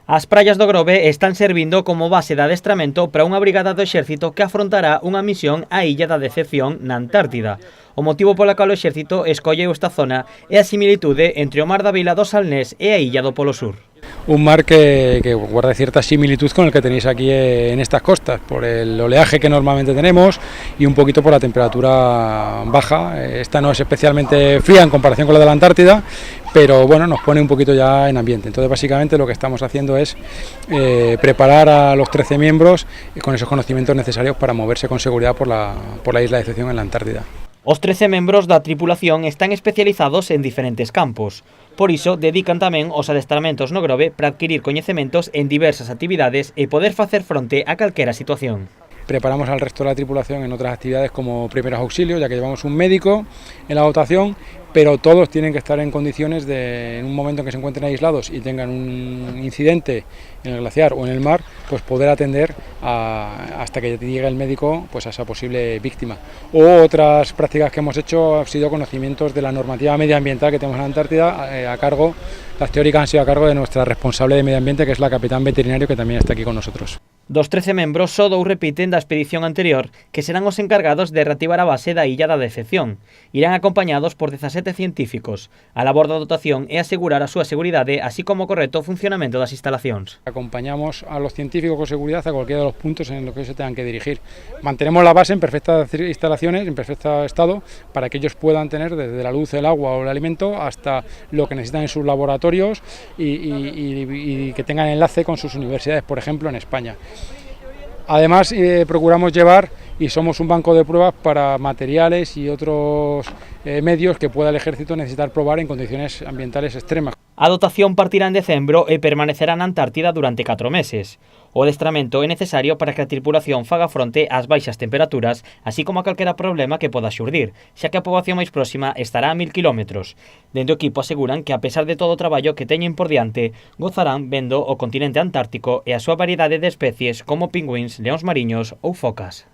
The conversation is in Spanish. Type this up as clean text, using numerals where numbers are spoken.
As praias do Grove están servindo como base de adestramento para unha brigada do exército que afrontará unha misión á Illa da Decepción na Antártida. O motivo pola cal o exército escolleu esta zona é a similitude entre o mar da Vila do Salnés e a illa do Polo Sur. Un mar que guarda cierta similitud con el que tenéis aquí en estas costas, por el oleaje que normalmente tenemos y un poquito por la temperatura baja. Esta no es especialmente fría en comparación con la de la Antártida, pero bueno, nos pone un poquito ya en ambiente. Entonces básicamente lo que estamos haciendo es preparar a los 13 miembros con esos conocimientos necesarios para moverse con seguridad por la isla de Decepción en la Antártida. Os 13 membros da tripulación están especializados en diferentes campos. Por iso, dedican tamén os adestramentos no Grove para adquirir coñecementos en diversas actividades e poder facer fronte a calquera situación. Preparamos al resto de la tripulación en otras actividades como primeros auxilios, ya que llevamos un médico en la dotación, pero todos tienen que estar en condiciones de, en un momento en que se encuentren aislados y tengan un incidente en el glaciar o en el mar, pues poder atender hasta que llegue el médico pues a esa posible víctima. O otras prácticas que hemos hecho han sido conocimientos de la normativa medioambiental que tenemos en la Antártida a cargo, las teóricas han sido a cargo de nuestra responsable de medio ambiente, que es la capitán veterinario, que también está aquí con nosotros. Dos 13 membros só 2 repiten da expedición anterior, que serán os encargados de reactivar a base da Illa da Decepción. Irán acompañados por 17 científicos. A labor da dotación é asegurar a súa seguridade, así como o correcto funcionamento das instalacións. Acompañamos a los científicos con seguridad a cualquiera de los puntos en los que se tengan que dirigir. Mantenemos la base en perfectas instalaciones, en perfecto estado, para que ellos puedan tener desde la luz, el agua o el alimento hasta lo que necesitan en sus laboratorios y que tengan enlace con sus universidades, por ejemplo, en España. Además, procuramos llevar y somos un banco de pruebas para materiales y otros medios que pueda el ejército necesitar probar en condiciones ambientales extremas. A dotación partirá en decembro e permanecerá na Antártida durante 4 meses. O adestramento é necesario para que a tripulación faga fronte ás baixas temperaturas, así como a calquera problema que poda xurdir, xa que a poboación máis próxima estará a 1000 km. Dende o equipo aseguran que, a pesar de todo o traballo que teñen por diante, gozarán vendo o continente antártico e a súa variedade de especies como pingüíns, leóns mariños ou focas.